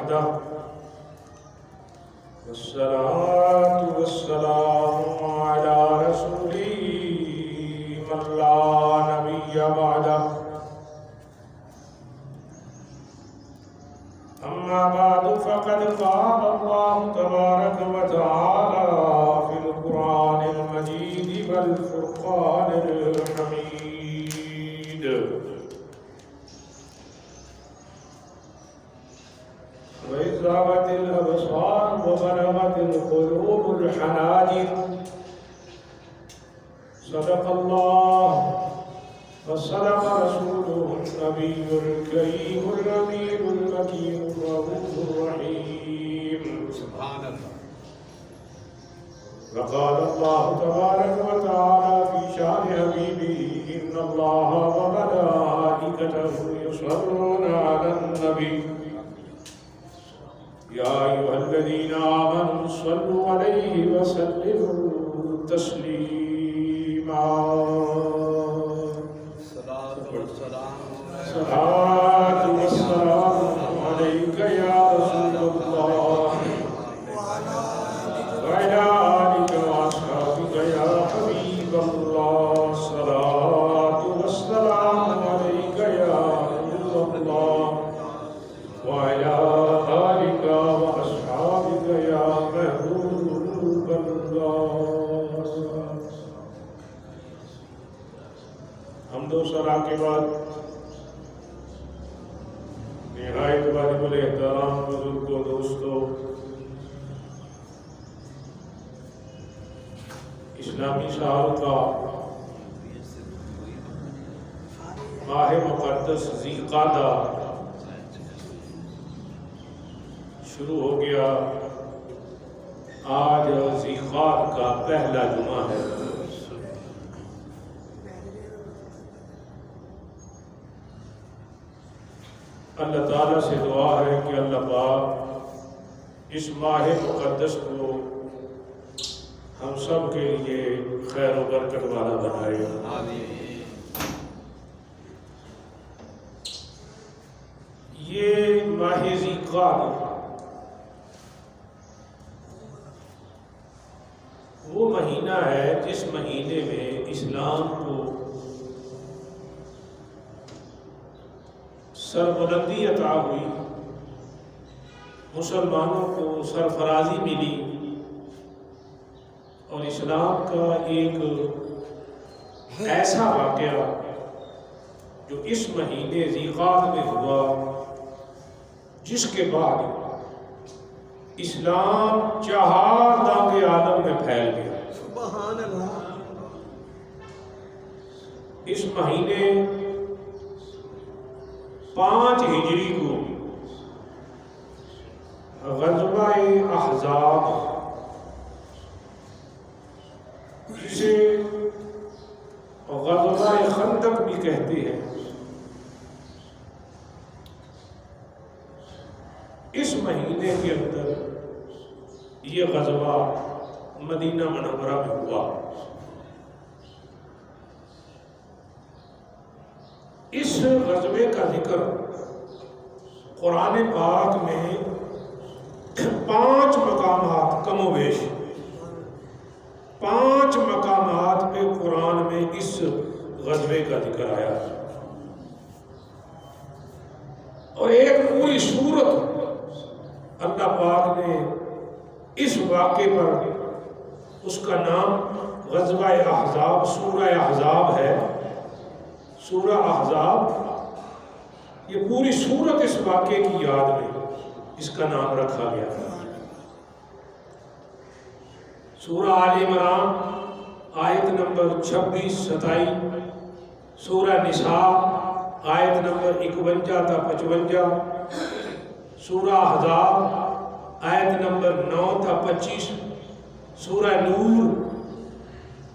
وحده والصلاة والسلام على رسوله من لا نبي بعده أما بعد فقد قال الله تبارك وتعالى في القرآن المجيد والفرقان الحميد وإذ زاغت الأبصار وبلغت القلوب الحناجر صدق الله وصدق رسوله النبي الكريم الأمين المكين الرؤوف الرحيم سبحان اللہ. وقال الله تبارك وتعالى في شأن حبيبه إن الله وملائكته يصلون على النبي يا أيها الذين آمنوا صلوا عليه وسلموا تسليما. صلاة والسلام عليك يا رسول الله وعلى آلك وأصحابك يا حبيب الله. صلاة والسلام عليك يا نور الله وعلى آلك وأصحابك يا محبوب الله. حمد و ثنا کے بعد نہایت واجب الاحترام بزرگوں دوستوں، اسلامی سال کا ماہ مقدس ذی القعدہ شروع ہو گیا. آج ذی القعدہ کا پہلا جمعہ ہے. اللہ تعالیٰ سے دعا ہے کہ اللہ پاک اس ماہ مقدس کو ہم سب کے لیے خیر و برکت والا بنائے. یہ ماہ ذی القعدہ وہ مہینہ ہے جس مہینے میں اسلام کو سربلندی عطا ہوئی، مسلمانوں کو سرفرازی ملی، اور اسلام کا ایک ایسا واقعہ جو اس مہینے ذی القعدہ میں ہوا جس کے بعد اسلام چہار دانگ عالم میں پھیل گیا. سبحان اللہ. اس مہینے 5 ہجری کو غزوہ احزاب، جسے غزوہ خندق بھی کہتے ہیں، اس مہینے کے اندر یہ غزوہ مدینہ منورہ میں ہوا. اس غزوے کا ذکر قرآن پاک میں 5 مقامات، کم و بیش 5 مقامات پہ قرآن میں اس غزوے کا ذکر آیا، اور ایک پوری سورت اللہ پاک نے اس واقعے پر، اس کا نام غزوہ احزاب، سورہ احزاب ہے. سورہ احزاب، یہ پوری سورت اس واقعے کی یاد میں اس کا نام رکھا گیا. سورہ آل عمران آیت نمبر 26-27، سورہ نساء آیت نمبر 51-55، سورہ احزاب آیت نمبر 9-25، سورہ نور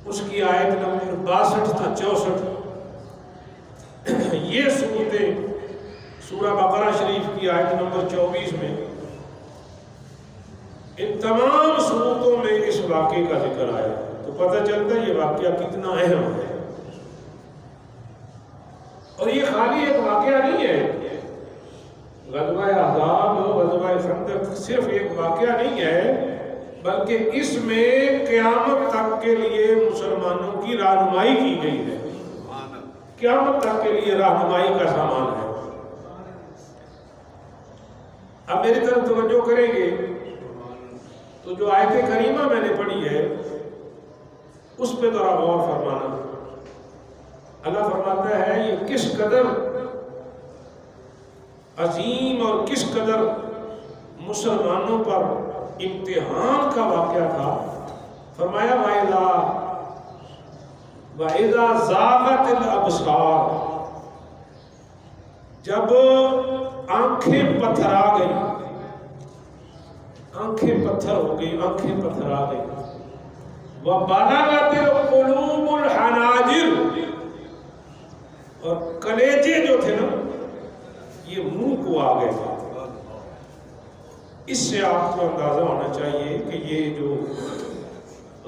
اس کی آیت نمبر 62-64. یہ صورتیں سورہ بقرہ شریف کی آیت نمبر 24 میں، ان تمام صورتوں میں اس واقعے کا ذکر آیا. تو پتہ چلتا ہے یہ واقعہ کتنا اہم ہے. اور یہ خالی ایک واقعہ نہیں ہے. غزوہ احزاب، غزوہ صرف ایک واقعہ نہیں ہے بلکہ اس میں قیامت تک کے لیے مسلمانوں کی رہنمائی کی گئی ہے، قیامت تک کے لیے رہنمائی کا سامان ہے۔ اب میری طرف توجہ کریں گے تو جو آیت کریمہ میں نے پڑھی ہے اس پہ ذرا غور فرمانا۔ اللہ فرماتا ہے یہ کس قدر عظیم اور کس قدر مسلمانوں پر امتحان کا واقعہ تھا۔ فرمایا وَإِذَا زَاغَتِ الْأَبْصَارُ، جب آنکھیں پتھرا گئی، آنکھیں پتھر ہو گئی، آنکھیں پتھرا گئی، وَبَلَغَتِ الْقُلُوبُ الْحَنَاجِرَ، اور کلیجے جو تھے نا یہ منہ کو آ گئے تھے۔ اس سے آپ کو اندازہ ہونا چاہیے کہ یہ جو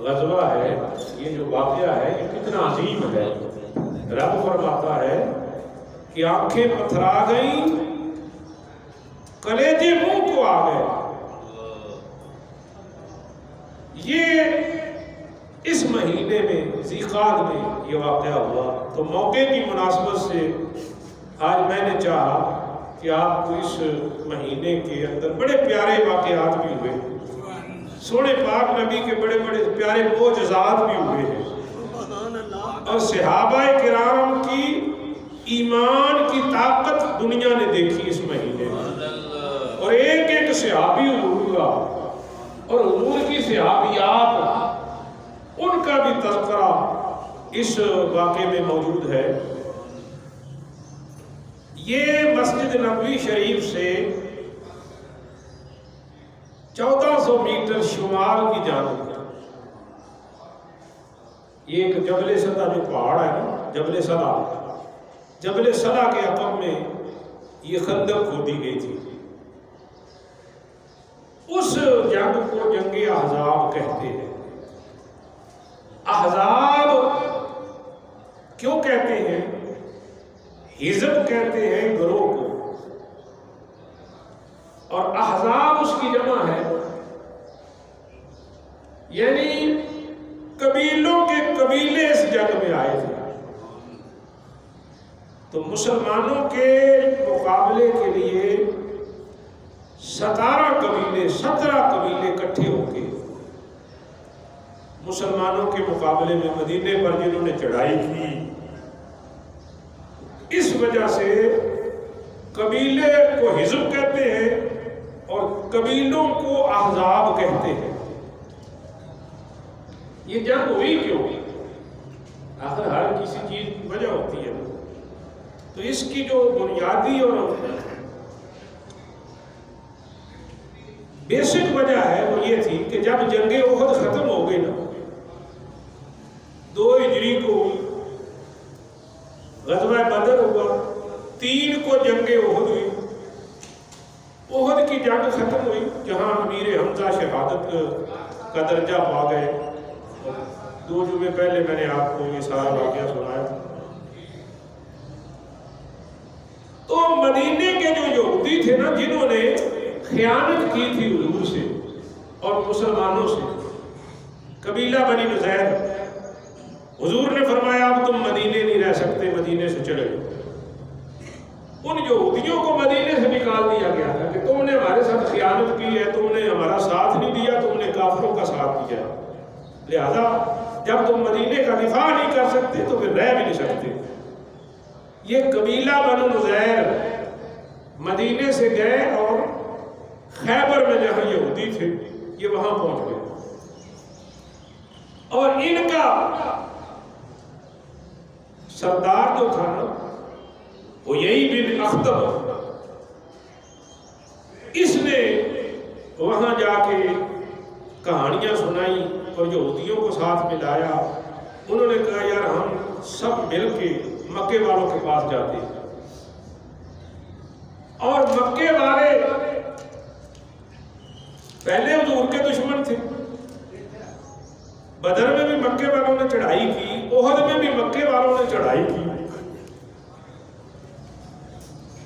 غزوہ ہے، یہ جو واقعہ ہے یہ کتنا عظیم ہے۔ رب فرماتا ہے کہ آنکھیں پتھرا گئیں، کلیجے منہ کو آ گئے۔ یہ اس مہینے میں ذیقعد میں یہ واقعہ ہوا، تو موقع کی مناسبت سے آج میں نے چاہا کہ آپ کو اس مہینے کے اندر بڑے پیارے واقعات بھی ہوئے، سونے پاک نبی کے بڑے بڑے پیارے معجزات بھی ہوئے ہیں، اور صحابہ کرام کی ایمان کی طاقت دنیا نے دیکھی اس مہینے میں، اور ایک ایک صحابی حضور کا اور حضور کی صحابیات ان کا بھی تذکرہ اس واقعے میں موجود ہے۔ یہ مسجد نبوی شریف سے 1400 میٹر شمال کی جانب، یہ ایک جبل صدا جو پہاڑ ہے نا، جبل صدا، جبل صدا کے عقب میں یہ خندق کھودی گئی تھی۔ اس جنگ کو جنگ احزاب کہتے ہیں۔ احزاب کیوں کہتے ہیں؟ حزب کہتے ہیں گروہ کو، اور احزاب اس کی جمع ہے، یعنی قبیلوں کے قبیلے اس جنگ میں آئے تھے۔ تو مسلمانوں کے مقابلے کے لیے 17 قبیلے اکٹھے ہو کے مسلمانوں کے مقابلے میں مدینے پر جنہوں نے چڑھائی کی، اس وجہ سے قبیلے کو حزب کہتے ہیں اور قبیلوں کو احزاب کہتے ہیں۔ یہ جنگ ہوئی کیوں؟ آخر ہر کسی چیز کی وجہ ہوتی ہے، تو اس کی جو بنیادی اور بیسک وجہ ہے وہ یہ تھی کہ جب جنگ احد ختم ہو گئی نا، 2 ہجری کو غزوہ بدر ہوا، 3 کو جنگ احد ہوئی، احد کی جنگ ختم ہوئی جہاں امیر حمزہ شہادت کا درجہ پا گئے۔ 2 جمعے پہلے میں نے آپ کو یہ سارا واقعہ سنایا۔ تو مدینے کے جو یہودی تھے نا، جنہوں نے خیانت کی تھی حضور سے اور مسلمانوں سے، قبیلہ بنی نذیر، حضور نے فرمایا اب تم مدینے نہیں رہ سکتے، مدینے سے چلے جاؤ۔ ان یہودیوں کو مدینے سے نکال دیا گیا تھا کہ تم نے ہمارے ساتھ خیانت کی ہے، تم نے ہمارا ساتھ نہیں دیا، تم نے کافروں کا ساتھ دیا، لہذا جب تم مدینے کا دفاع نہیں کر سکتے تو پھر رہ بھی نہیں سکتے۔ یہ قبیلہ بنو نذیر مدینے سے گئے اور خیبر میں جہاں یہودی تھے یہ وہاں پہنچ گئے، اور ان کا سردار جو تھا نا وہ یہی بن اخطب، اس نے وہاں جا کے کہانیاں سنائی اور یہودیوں کو ساتھ ملایا۔ انہوں نے کہا یار ہم سب مل کے مکے والوں کے پاس جاتے ہیں، اور مکے والے پہلے حضور کے دشمن تھے، بدر میں بھی مکے والوں نے چڑھائی کی، احد میں بھی مکے والوں نے چڑھائی کی۔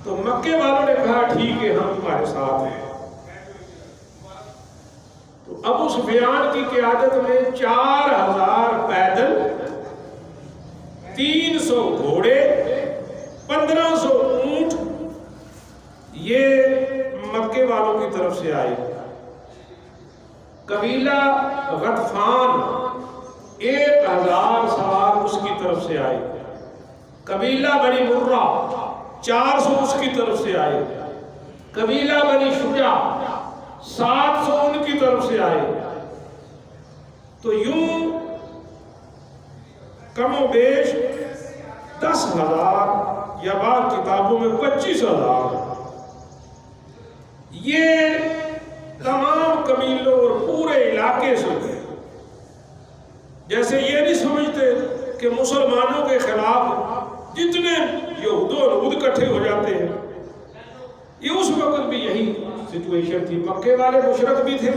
تو مکے والوں نے کہا ٹھیک ہے ہم تمہارے ساتھ ہیں، ابو سفیان کی قیادت میں 4000 پیدل، 300 گھوڑے، 1500 اونٹ یہ مکے والوں کی طرف سے آئے۔ قبیلہ غطفان 1000 سوار اس کی طرف سے آئے۔ قبیلہ بنی مرہ 400 اس کی طرف سے آئے۔ قبیلہ بنی شجع 700 ان کی طرف سے آئے۔ تو یوں کم و بیش 10,000 یا بعض کتابوں میں 25,000 یہ تمام قبیلوں اور پورے علاقے سے، جیسے یہ نہیں سمجھتے کہ مسلمانوں کے خلاف جتنے یہود و نبود کٹھے ہو جاتے ہیں، یہ اس وقت بھی یہی سچویشن تھی۔ مکے والے مشرک بھی تھے،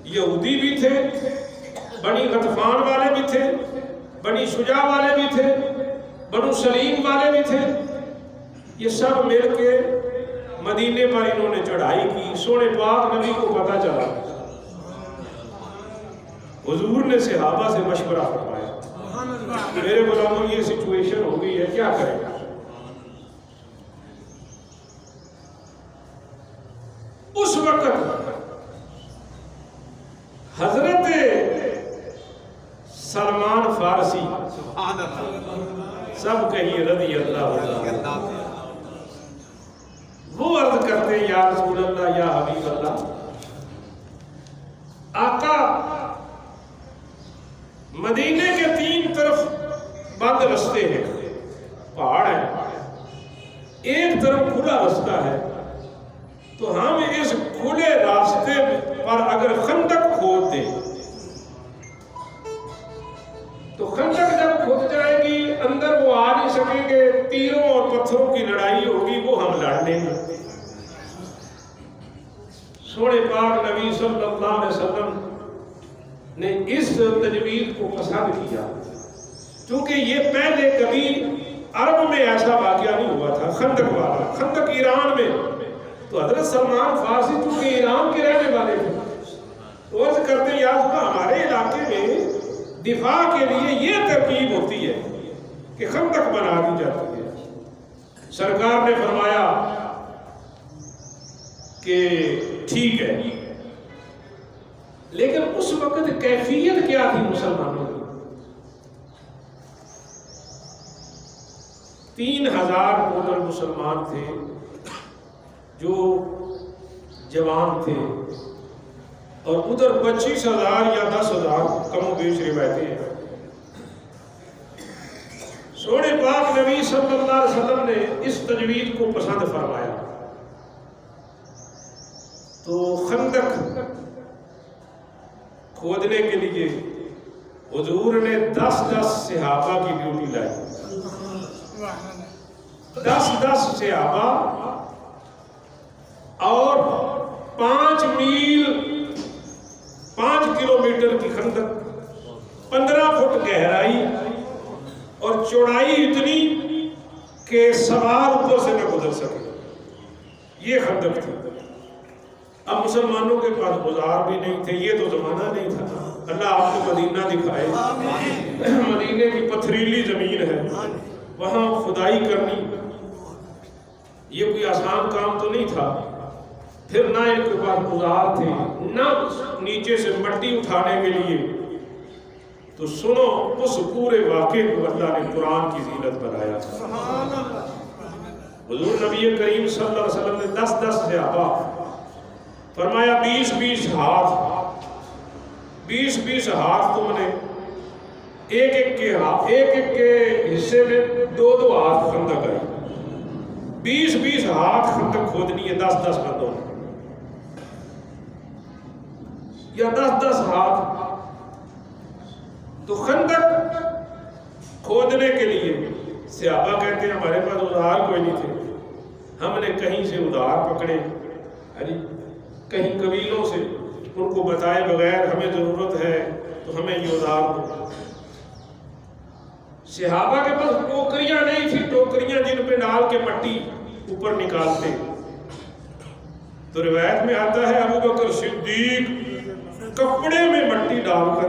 یہودی بھی تھے، بنی غطفان والے بھی تھے، بنی شجاع والے بھی تھے، بنو سلیم والے بھی تھے، یہ سب مل کے مدینے پر انہوں نے چڑھائی کی۔ سونے پاک نبی کو پتہ چلا، حضور نے صحابہ سے مشورہ فرمایا، میرے غلاموں یہ سچویشن ہو گئی ہے، کیا کریں گا؟ اس وقت حضرت سلمان فارسی، سب کہیے رضی اللہ عنہ، وہ عرض کرتے ہیں یا رسول اللہ یا حبیب اللہ، آقا مدینے کے 3 طرف بند رستے ہیں، پہاڑ ہیں، ایک طرف کھلا رستہ ہے، تو ہم اس کھلے راستے پر اگر خندق کھود دیں تو خندق جب کھد جائے گی اندر وہ آ نہیں سکیں گے، تیروں اور پتھروں کی لڑائی ہوگی، وہ ہم لڑ لیں گے۔ سونے پاک نبی صلی اللہ علیہ وسلم نے اس تجویز کو پسند کیا، کیونکہ یہ پہلے کبھی عرب میں ایسا واقعہ نہیں ہوا تھا۔ خندق والا، خندق ایران میں، تو حضرت سلمان فارسی چونکہ ایران کے رہنے والے تھے، تو عرض کرتے ہیں یا رسول اللہ ہمارے علاقے میں دفاع کے لیے یہ ترکیب ہوتی ہے کہ خندق بنا دی جاتی ہے۔ سرکار نے فرمایا کہ ٹھیک ہے، لیکن اس وقت کیفیت کیا تھی مسلمانوں کی؟ 3000 ٹوٹل مسلمان تھے جو جوان تھے، اور ادھر 25,000 یا 10,000 کم و بیش روایتیں ہیں۔ سونے پاک نبی صلی اللہ علیہ وسلم نے اس تجویز کو پسند فرمایا، تو خندق کھودنے کے لیے حضور نے 10 صحابہ کی ڈیوٹی لائی، 10 صحابہ، اور 5 میل 5 کلومیٹر کی خندق، 15 فٹ گہرائی اور چوڑائی اتنی کہ سوار اوپر سے نہ گزر سکے، یہ خندق تھی۔ اب مسلمانوں کے پاس گزار بھی نہیں تھے، یہ تو زمانہ نہیں تھا۔ اللہ آپ کو مدینہ دکھائے، مدینے کی پتھریلی زمین ہے، وہاں خدائی کرنی یہ کوئی آسان کام تو نہیں تھا۔ پھر نہ ان کے پاس گزار تھے، نہ نیچے سے مٹی اٹھانے کے لیے۔ تو سنو اس پورے واقعے کو اللہ نے قرآن کی زینت بنایا۔ حضور نبی کریم صلی اللہ علیہ وسلم نے 10 صحابہ فرمایا 20 ہاتھ، 20 ہاتھ تم نے ایک کے حصے میں 2 ہاتھ خندق آئی، 20 ہاتھ خندق کھودنی ہے 10 بندوں نے، یا 10 ہاتھ۔ تو خندق کھودنے کے لیے صحابہ کہتے ہیں ہمارے پاس ادھار کوئی نہیں تھے، ہم نے کہیں سے ادھار پکڑے، کہیں قبیلوں سے، ان کو بتائے بغیر ہمیں ضرورت ہے تو ہمیں یہ ادھار دو۔ صحابہ کے پاس ٹوکریاں نہیں تھی، ٹوکریاں جن پہ ڈال کے مٹی اوپر نکالتے۔ تو روایت میں آتا ہے ابو بکر صدیق کپڑے میں مٹی ڈال کر،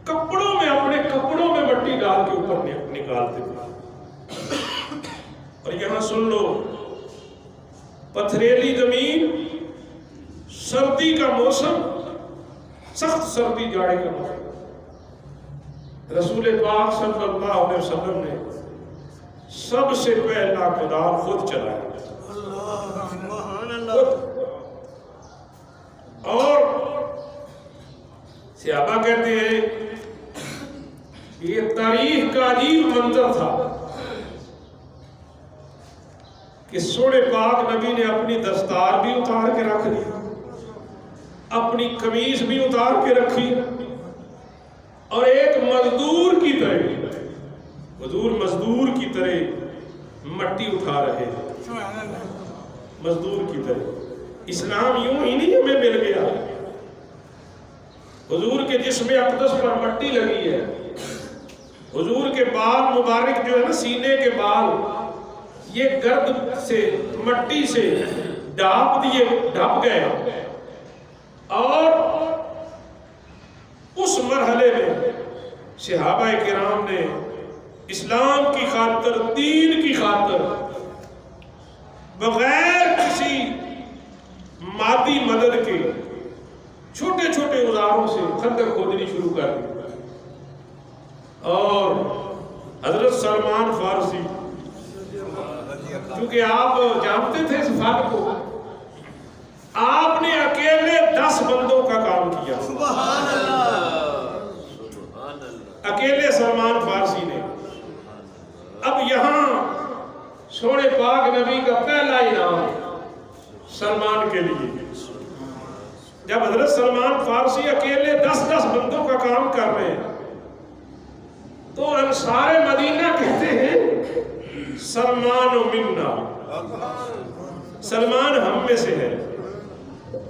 کپڑوں میں، اپنے کپڑوں میں مٹی ڈال کے اوپر نکالتے تھے۔ اور یہاں سن لو، پتھریلی زمین، سردی کا موسم، سخت سردی جاڑے کا موسم، رسول پاک صلی اللہ علیہ وسلم نے سب سے پہلا کدال خود چلایا، اور صحابہ کہتے ہیں یہ تاریخ کا عجیب منظر تھا کہ سونے پاک نبی نے اپنی دستار بھی اتار کے رکھ لی، اپنی قمیص بھی اتار کے رکھی، اور ایک مزدور کی طرح، حضور مزدور کی طرح مٹی اٹھا رہے ہیں، مزدور کی طرح۔ اسلام یوں ہی نہیں ہمیں مل گیا، حضور کے جسم اقدس پر مٹی لگی ہے، حضور کے بال مبارک جو ہے نا، سینے کے بال، یہ گرد سے، مٹی سے ڈھپ گئے، اور اس مرحلے میں صحابہ کرام نے اسلام کی خاطر، دین کی خاطر، بغیر کسی مادی مدد کے چھوٹے چھوٹے اوزاروں سے خندق کھودنی شروع کر دی۔ اور حضرت سلمان فارسی، کیونکہ آپ جانتے تھے اس فن کو، آپ نے اکیلے 10 بندوں کا کام کیا، اکیلے سلمان فارسی نے۔ اب یہاں سونے پاک نبی کا پہلا انعام سلمان کے لیے، جب حضرت سلمان فارسی اکیلے 10 بندوں کا کام کر رہے ہیں، تو انصار مدینہ کہتے ہیں سلمان منا، سلمان ہم میں سے ہے،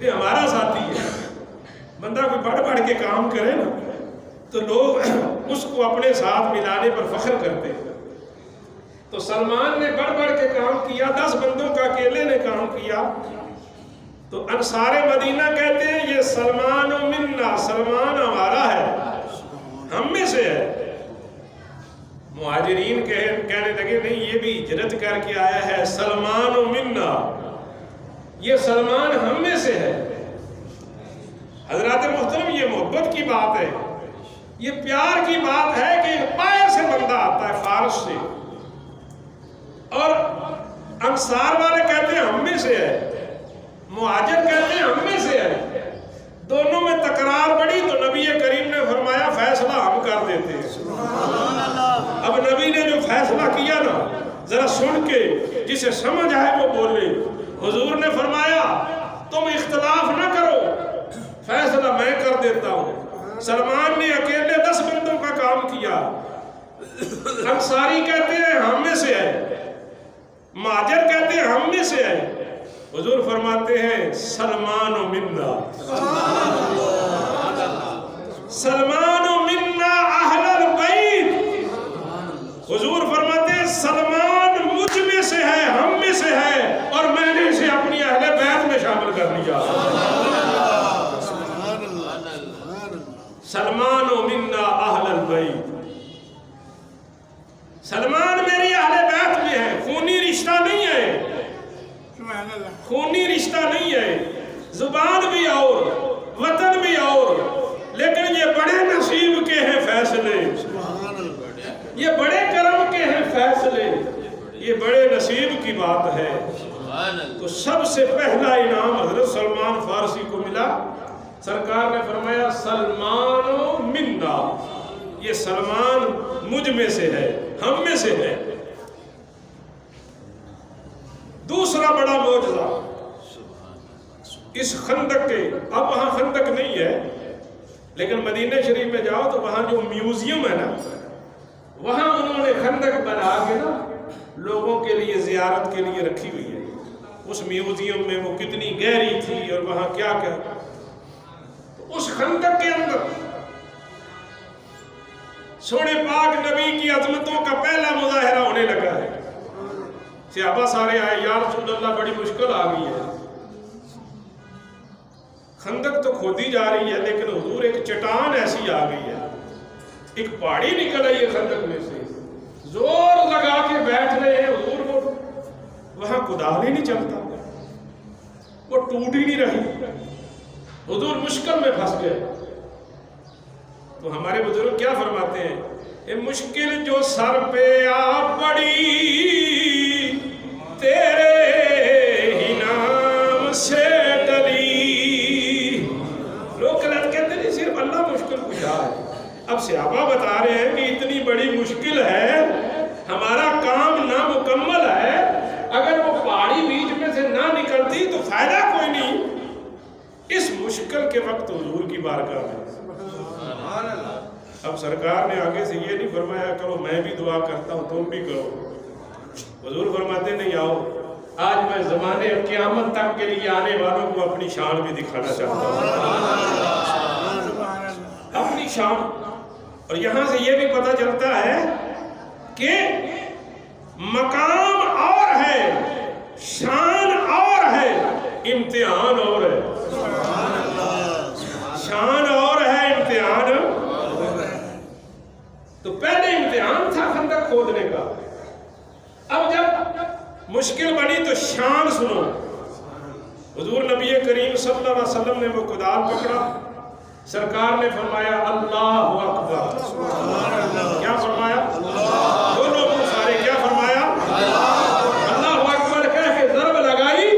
یہ ہمارا ساتھی ہے۔ بندہ کوئی بڑھ بڑھ کے کام کرے نا تو لوگ اس کو اپنے ساتھ ملانے پر فخر کرتے ہیں۔ تو سلمان نے بڑھ بڑھ کے کام کیا، 10 بندوں کا اکیلے نے کام کیا، تو انصار مدینہ کہتے ہیں یہ سلمان منا، سلمان ہمارا ہے، ہم میں سے ہے۔ مہاجرین کہنے لگے نہیں، یہ بھی ہجرت کر کے آیا ہے، سلمان منا، یہ سلمان ہم میں سے ہے۔ حضرات محترم، یہ محبت کی بات ہے، یہ پیار کی بات ہے کہ باہر سے بندہ آتا ہے، فارس سے، اور انصار والے کہتے ہیں ہم میں سے ہے، مہاجر کہتے ہیں ہم میں سے ہے۔ دونوں میں تکرار بڑھی تو نبی کریم نے فرمایا فیصلہ ہم کر دیتے ہیں۔ اب نبی نے جو فیصلہ کیا نا، ذرا سن کے جسے سمجھ آئے وہ بولے۔ حضور نے فرمایا تم اختلاف نہ کرو، فیصلہ میں کر دیتا ہوں۔ سلمان نے اکیلے 10 بندوں کا کام کیا، انصاری کہتے ہیں ہم میں سے ہے، مہاجر کہتے ہیں ہم میں سے ہے۔ حضور فرماتے ہیں سلمان منا، سلمان منا اہل البیت۔ حضور فرماتے ہیں سلمان مجھ میں سے ہے، ہم میں سے ہے، اور میں نے اسے اپنی اہل بیت میں شامل کر لیا۔ سلمان منا اہل البیت، سلمان میری اہل بیت میں ہے، خونی رشتہ نہیں ہے، خونی رشتہ نہیں ہے، زبان بھی اور وطن بھی اور، لیکن یہ بڑے نصیب کے ہیں فیصلے، یہ بڑے کرم کے ہیں فیصلے، یہ بڑے نصیب کی بات ہے۔ تو سب سے پہلا انعام حضرت سلمان فارسی کو ملا۔ سرکار نے فرمایا سلمان منا، یہ سلمان مجھ میں سے ہے، ہم میں سے ہے۔ دوسرا بڑا معجزہ اس خندق کے، اب وہاں خندق نہیں ہے، لیکن مدینہ شریف میں جاؤ تو وہاں جو میوزیم ہے نا، وہاں انہوں نے خندق بنا کے نا لوگوں کے لیے زیارت کے لیے رکھی ہوئی ہے۔ اس میوزیم میں وہ کتنی گہری تھی اور وہاں کیا کیا، اس خندق کے اندر سونے پاک نبی کی عظمتوں کا پہلا مظاہرہ ہونے لگا ہے۔ صحابہ سارے آئے، یا رسول اللہ بڑی مشکل آ گئی ہے، خندق تو کھودی جا رہی ہے لیکن حضور ایک چٹان ایسی آ گئی ہے، ایک پہاڑی نکل آئی ہے خندق میں سے، زور لگا کے بیٹھ رہے ہیں حضور، وہ وہاں کدال ہی نہیں چلتا، وہ ٹوٹ ہی نہیں رہی، حضور مشکل میں پھنس گئے۔ تو ہمارے بزرگ کیا فرماتے ہیں، اے مشکل جو سر پہ آ پڑی تیرے ہی نام سے ٹلی۔ لوگ کہتے ہیں صرف اللہ مشکل کشا ہے، اب صحابہ بتا رہے ہیں کہ اتنی بڑی مشکل ہے، ہمارا کام نامکمل ہے، اگر وہ پہاڑی بیچ میں سے نہ نکلتی تو فائدہ کوئی نہیں۔ اس مشکل کے وقت حضور کی بارگاہ میں اب سرکار نے آگے سے یہ نہیں فرمایا کرو میں بھی دعا کرتا ہوں تم بھی کرو، حضور فرماتے نہیں آؤ، آج میں زمانے قیامت تک کے لیے آنے والوں کو اپنی شان بھی دکھانا چاہتا ہوں، اپنی شان۔ اور یہاں سے یہ بھی پتہ چلتا ہے کہ مقام اور ہے، شان اور ہے، امتحان اور ہے، شان اور ہے، امتحان۔ تو پہلے امتحان تھا خندق کھودنے کا، اب جب مشکل بنی تو شان سنو۔ حضور نبی کریم صلی اللہ علیہ وسلم نے وہ کدال پکڑا، سرکار نے فرمایا اللہ اکبر، کیا فرمایا؟ دونوں منہ سارے کیا فرمایا؟ اللہ اکبر کہہ کے ضرب لگائی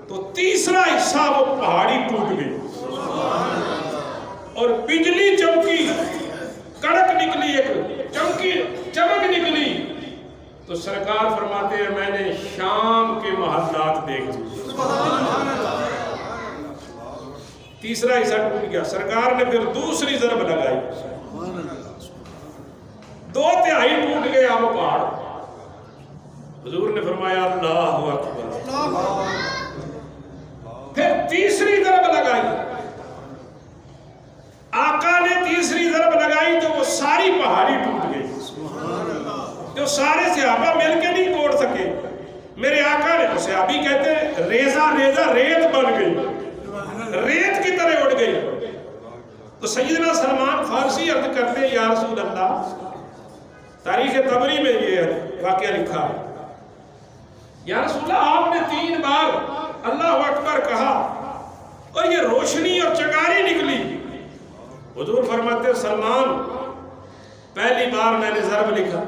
تو تیسرا حصہ وہ پہاڑی ٹوٹ گئی اور بجلی چمکی، کڑک نکلی، ایک چمک نکلی، تو سرکار فرماتے ہیں میں نے شام کے محلات دیکھ لیے، تیسرا حصہ ٹوٹ گیا۔ سرکار نے پھر دوسری ضرب لگائی، 2/3 ٹوٹ گیا وہ پہاڑ۔ حضور نے فرمایا اللہ اکبر، پھر تیسری ضرب لگائی، آقا نے تیسری ضرب لگائی تو وہ ساری پہاڑی ٹوٹ گئی، جو سارے صحابہ مل کے نہیں توڑ سکے، میرے آقا نے، صحابی کہتے ہیں ریزہ ریت بن گئی، ریت کی طرح اڑ گئی۔ تو سیدنا سلمان فارسی عرض کرتے ہیں یا رسول اللہ، تاریخ طبری میں یہ واقعہ لکھا ہے، یا رسول اللہ آپ نے 3 بار اللہ اکبر کہا اور یہ روشنی اور چنگاری نکلی۔ حضور فرماتے سلمان پہلی بار میں نے ضرب لکھا،